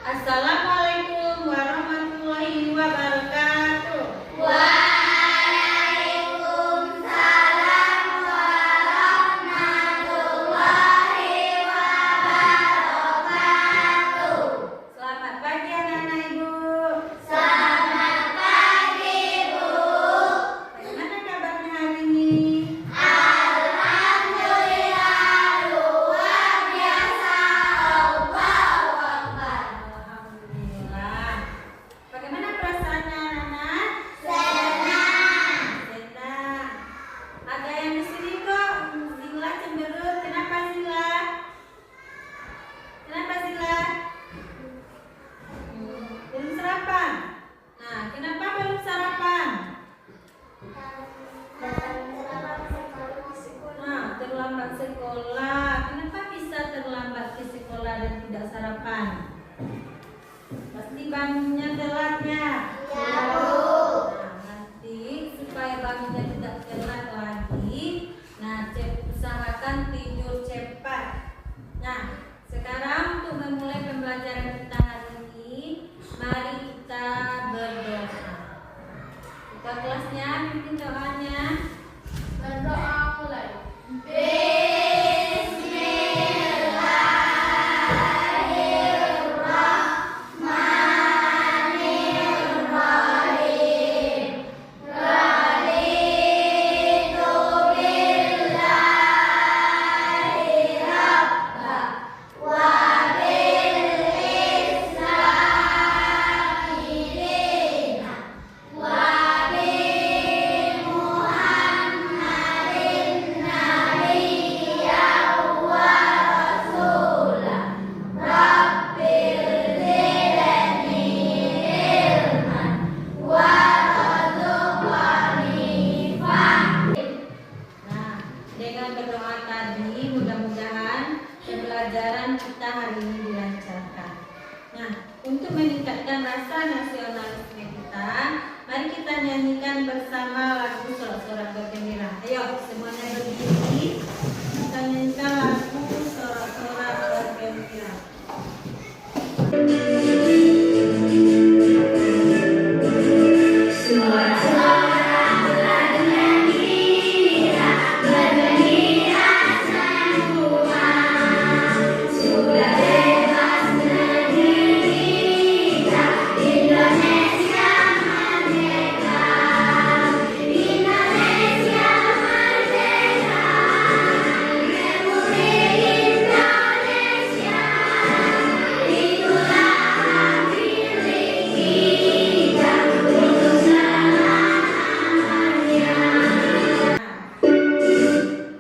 Assalamualaikum warahmatullahi wabarakatuh. Waalaikumsalam warahmatullahi wabarakatuh. Selamat pagi anak-anak Ibu. Selamat pagi, Bu. Bagaimana kabarnya hari ini? Alhamdulillah, luar biasa. Allahu Akbar. Alhamdulillah. Bagaimana perasaannya anak-anak? Senang. Senang. Ada yang di sini kok Sila cemberut. Kenapa Sila? Kenapa Sila? Belum sarapan. Nah, kenapa belum sarapan? Nah, terlambat sekolah. Kenapa bisa terlambat ke sekolah dan tidak sarapan? Pasti bangunnya telatnya. Ya, Bu. Nah, nanti supaya bangunnya tidak telat lagi, usahakan tidur cepat. Nah, sekarang untuk memulai pembelajaran kita hari ini, mari kita berdoa. Kita kelasnya, pimpin doanya. Berdoa mulai. Bismillahirrahmanirrahim. Raditu billahi rabba wa bil islami dina wa bi Muhammadin nabiyyan wa rasulah. Rabbil zidni ilman warzuqni fahmi. Nah, dengan berdoa tadi, mudah-mudahan pembelajaran kita hari ini dilancarkan. Nah, untuk meningkatkan rasa nasionalisme kita, mari kita nyanyikan bersama lagu Sorak-Sorak Bergembira. Ayo, semuanya berdiri. Kita nyanyikan lagu Sorak-Sorak Bergembira.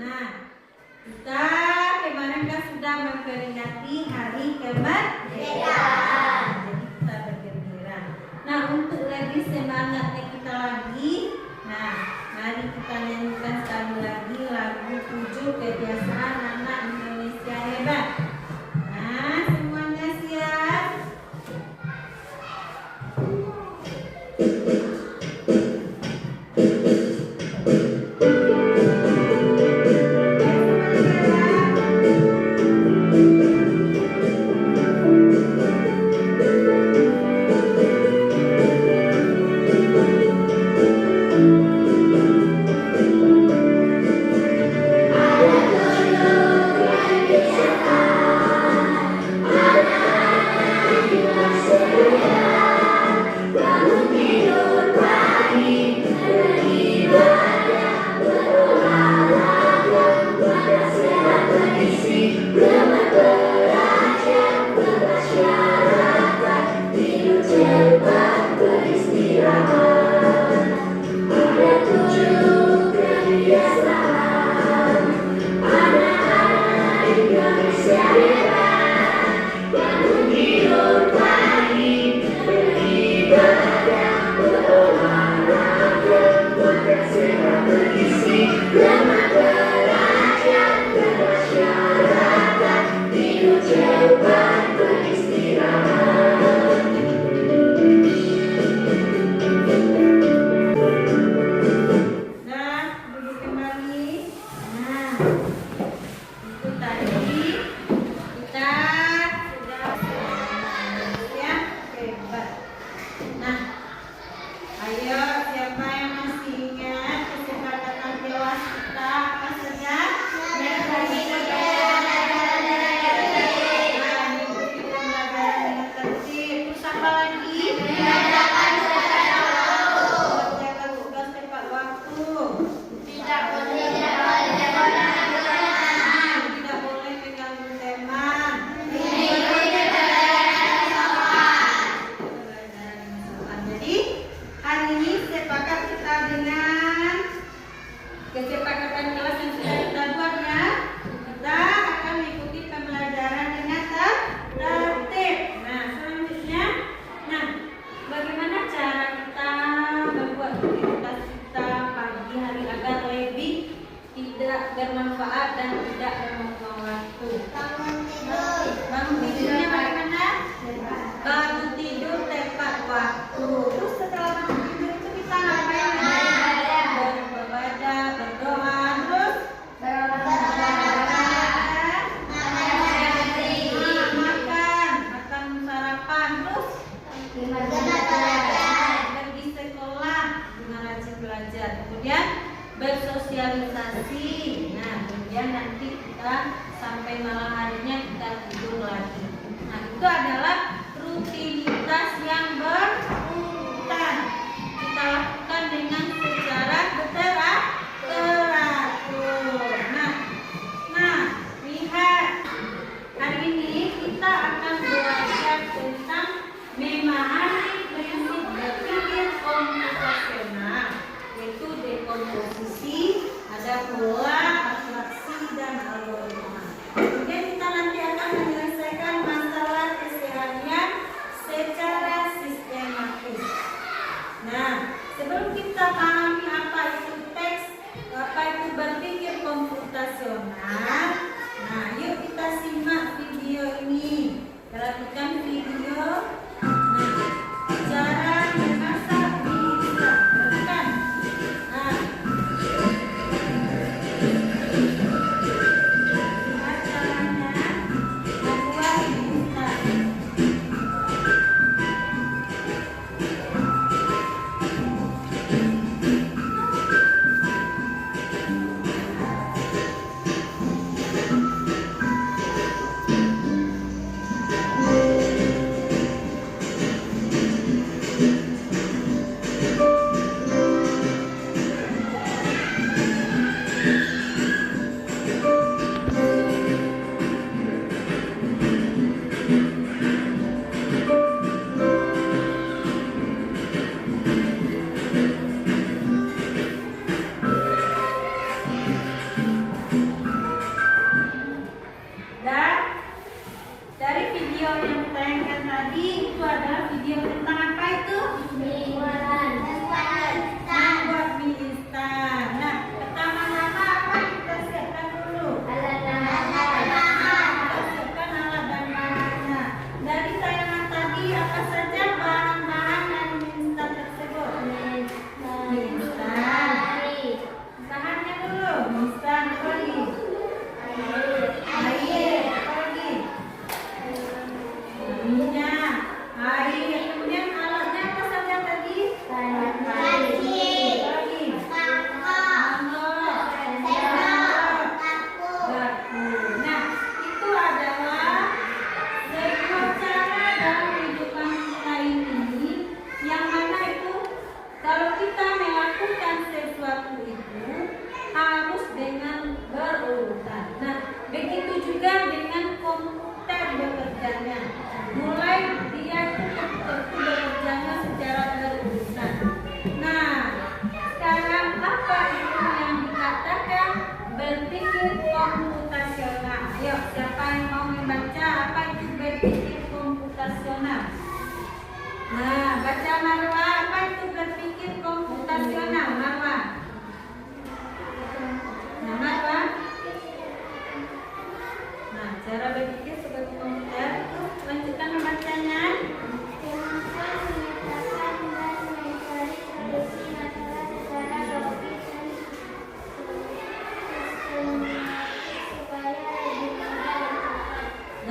Nah, kita kemarin kan sudah memperingati Hari Kemerdekaan. Jadi kita bergembira. Nah, untuk lebih semangatnya kita lagi, nah, mari kita nyanyikan sekali lagi lagu 7 Kebiasaan Anak Indonesia Hebat. Nah, semuanya siap? Bermasyarakat, bermasyarakat, hidup memahami prinsip berpikir komputasional, yaitu dekomposisi, ada pola, abstraksi, dan algoritma. Kemudian kita nanti akan menyelesaikan masalah keseharian secara sistematis. Nah, sebelum kita pahami apa itu teks, apa itu berpikir komputasional, nah yuk kita simak video ini. Perhatikan video. Nah, cara memasak mie instan. Perhatikan. Nah, lihat caranya membuat mie instan. Dan dari video yang ditayangkan tadi itu adalah video tentang apa itu? Membuat mie instan. Nah, pertama-tama apa kita siapkan dulu? Kita siapkan alat dan bahannya. Dari tayangan tadi apa saja bahan-bahan dari mie instan tersebut? Mie instan. Bahannya dulu, mie instan apa lagi? Air, apa lagi? Minyak, air, kemudian alatnya apa saja tadi? Apa lagi? Sendok, garpu. Nah, itu adalah sebuah cara dalam kehidupan kita ini, yang mana itu kalau kita melakukan sesuatu itu harus dengan berurutan. Nah, begitu juga dengan komputer bekerjanya. Mulai dia itu bekerjanya secara berurutan. Nah, sekarang apa itu yang dikatakan berpikir komputasional? Ayo, siapa yang mau membaca apa itu berpikir komputasional? Nah, baca Marwa, apa itu berpikir komputasional, Marwa? Nah, Marwa? Nah, cara berpikir seperti komputer itu lanjutkan membacanya.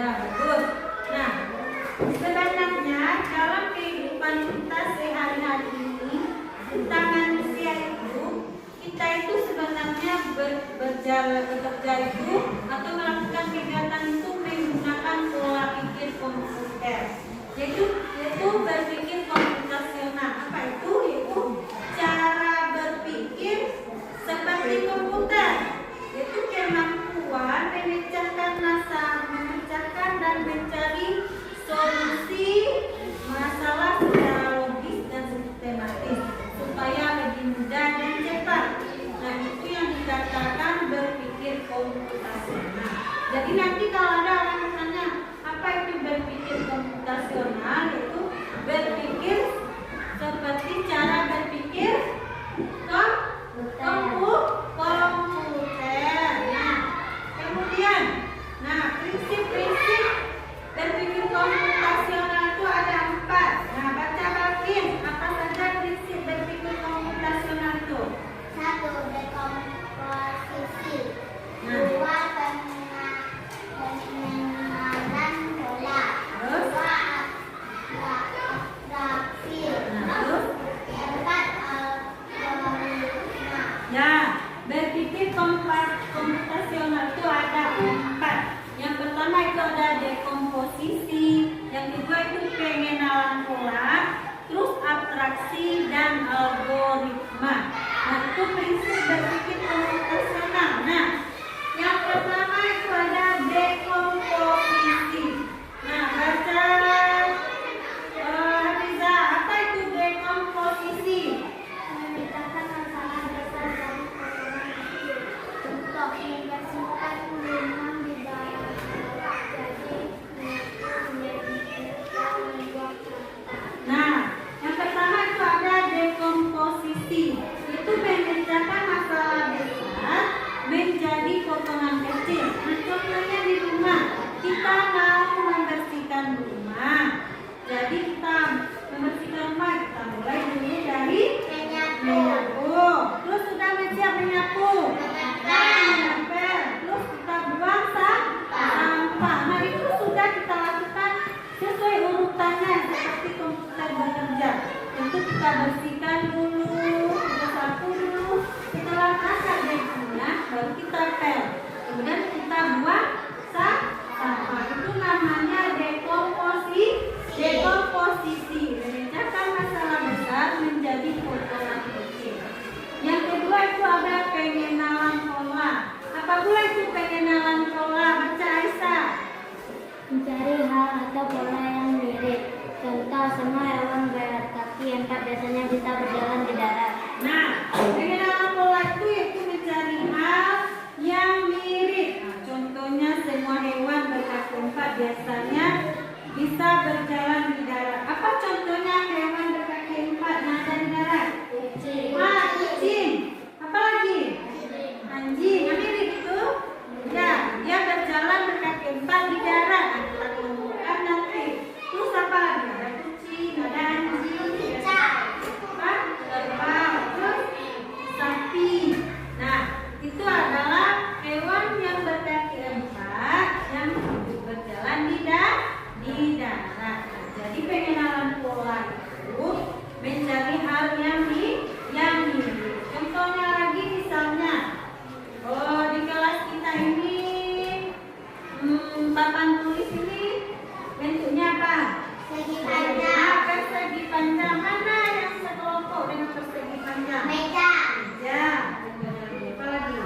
Nah, bagus. Nah, sebenarnya dalam kehidupan kita sehari-hari ini, kita manusia itu, kita itu sebenarnya bekerja itu atau melakukan kegiatan itu menggunakan pola pikir komputer, yaitu berpikir komputasional. Apa itu? Yaitu cara berpikir seperti komputer, yaitu kemampuan memecahkan dan mencari solusi masalah secara logis dan sistematis supaya lebih mudah dan cepat. Nah, itu yang dikatakan berpikir komputasional. Jadi nanti kalau ada orang bertanya apa itu berpikir komputasional, yaitu berpikir seperti cara membersihkan rumah. Jadi kita membersihkan rumah, kita mulai dulu dari menyapu. Terus sudah siap menyapu, menyapu. Terus kita buang sampah. Nah itu sudah kita lakukan sesuai urutannya seperti komputer bekerja. Tentu kita bersihkan dulu, kita sapu dulu, setelah angkat debunya baru kita pel. Kemudian kita buang sampah. Itu namanya dekomposisi, memecahkan masalah besar menjadi potongan kecil. Yang kedua itu ada pengenalan pola. Apa pula itu pengenalan pola? Baca Aisyah. Mencari hal atau pola yang mirip. Contoh, semua hewan berkaki 4 biasanya bisa berjalan di darat. Nah, pengenalan pola itu yaitu mencari hal yang mirip. Nah, contohnya semua hewan berkaki 4 biasanya bisa berjalan di darat. Apa contohnya hewan berkaki 4 yang ada di darat? Kucing. Kucing. Apa lagi? Anjing. Yang mirip itu? Ya, dia berjalan berkaki 4 di darat. Nah, kita temukan nanti. Terus apa lagi? Ada kucing, ada anjing, apa? Kerbau, terus sapi. Nah, itu adalah hewan yang berkaki 4 yang berjalan di darat. Nah, jadi pengenalan pola itu mencari hal yang mirip. Contohnya lagi misalnya, di kelas kita ini papan tulis ini bentuknya apa? Segi panjang. Persegi panjang. Mana yang sekelompok dengan persegi panjang? Meja. Ya. Apa lagi?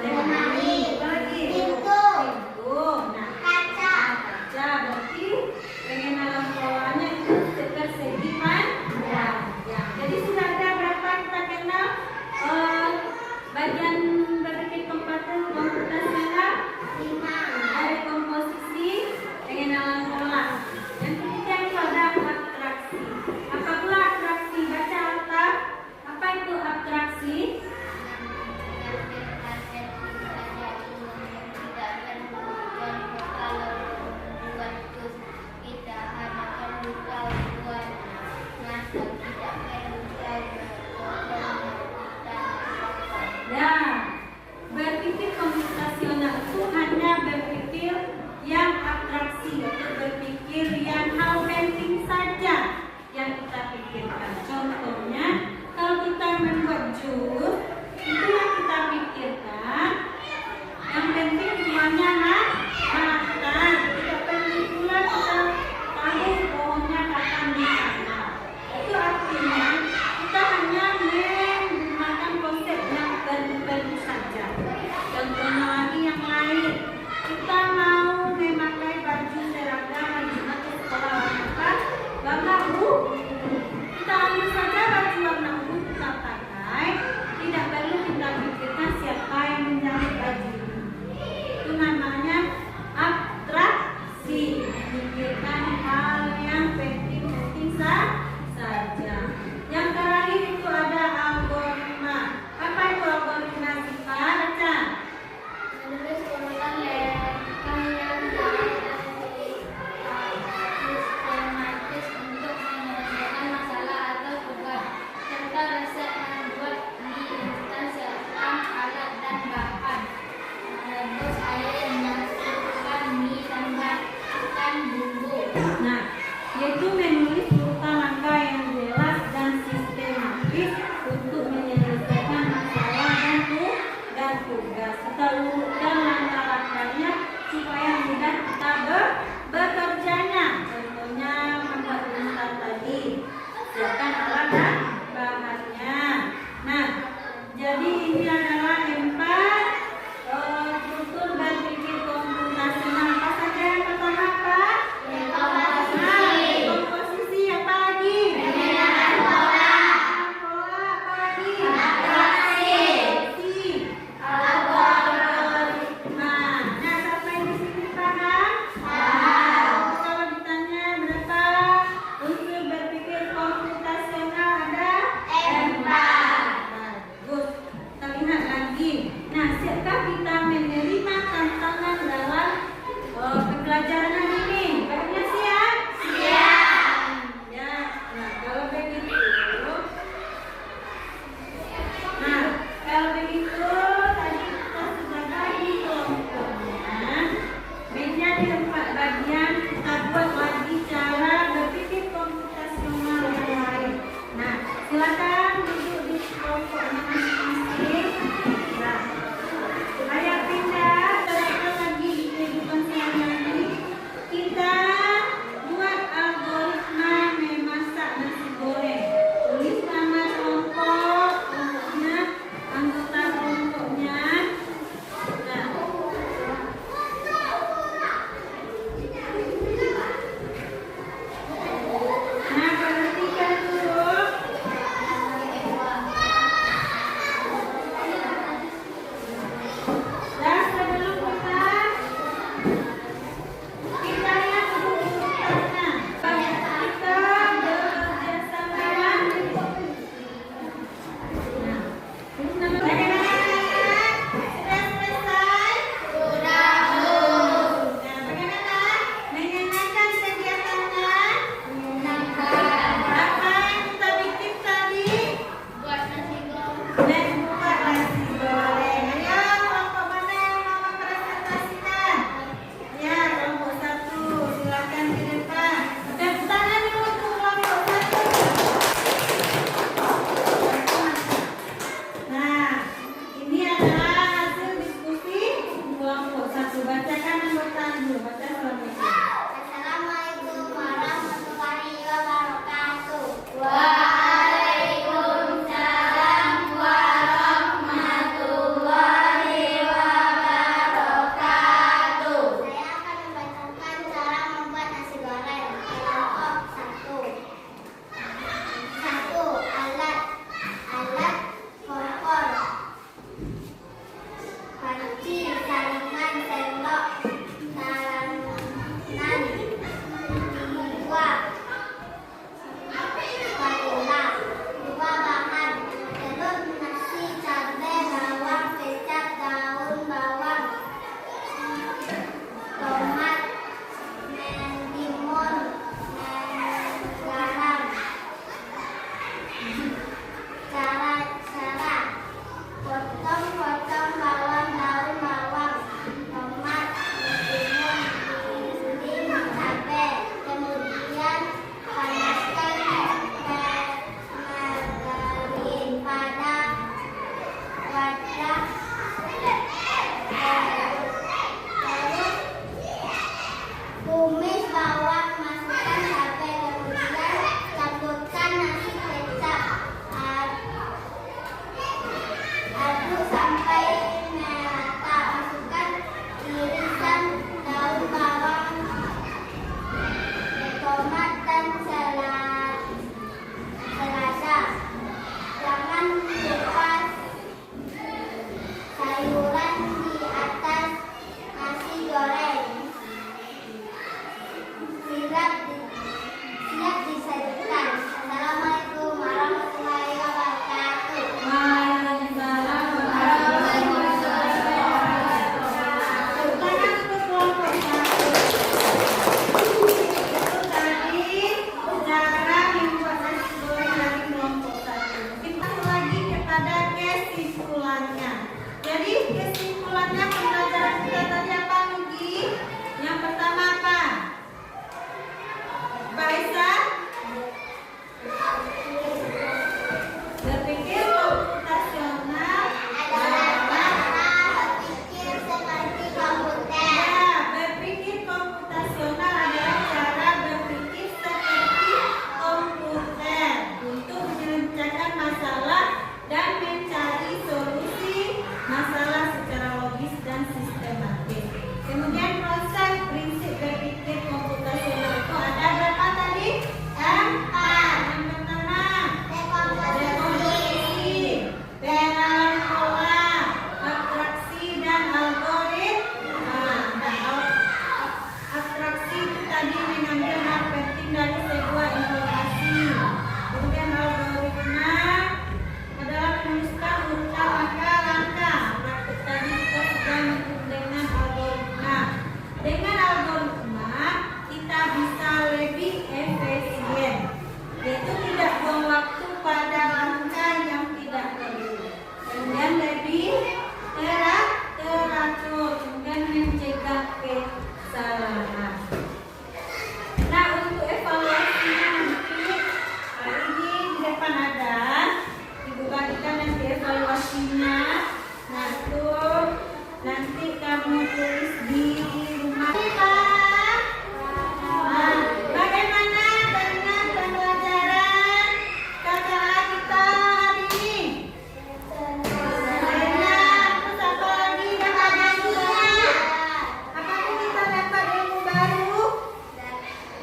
Lemari. Apa lagi? Pintu. Nah, Kaca. kaca berarti pengenalan polanya itu persegi panjang. Ya. Jadi sudah ada berapa kita kenal bagian berpikir komputasional? 5. Ada komposisi, pengenalan pola. Yang ketiga itu ada abstraksi. Apa pula abstraksi? Baca Alta. Apa itu abstraksi? Ya, berpikir komputasional itu hanya berpikir yang abstraksi, yaitu berpikir yang hal penting saja yang kita pikirkan. Contohnya, kalau kita membuat jus, itu yang kita pikirkan. Yang penting semuanya matang. Tidak penting pula kita tahu pohonnya kapan ditanam. Itu artinya kita hanya menggunakan konsep yang baru saja. Contohnya lagi yang lain, kita mau memakai baju seragam ke sekolah warna ungu. Kita ambil saja baju warna ungu kita pakai, tidak perlu kita pikirkan siapa yang menjahit baju ini. Itu namanya abstraksi, memikirkan hal yang penting-penting saja. Yang terakhir itu ada algoritma. Apa itu algoritma? Kita baca. Menulis urutan level yang sistematis untuk menyelesaikan masalah atau tugas, serta resep membuat mie instan siapkan alat dan bahan. Merebus air, memasukkan mie dan masukkan bumbu. Nah, yaitu menulis urutan langkah yang jelas dan sistematis untuk menyelesaikan masalah dan tugas. Kita urutkan langkah-langkahnya supaya mudah kita bekerjanya. Contohnya membuat instan tadi, siapkan alat dan bahannya. Nah, jadi ini adalah 4 struktur berpikir komputasional. Apa saja yang pertama, Pak? Komposisi. Yang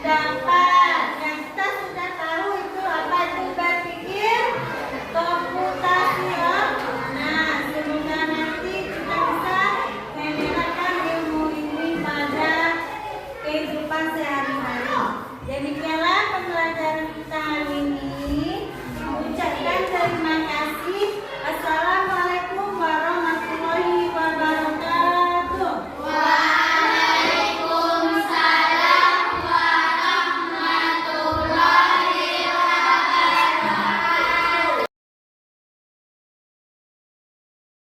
dapat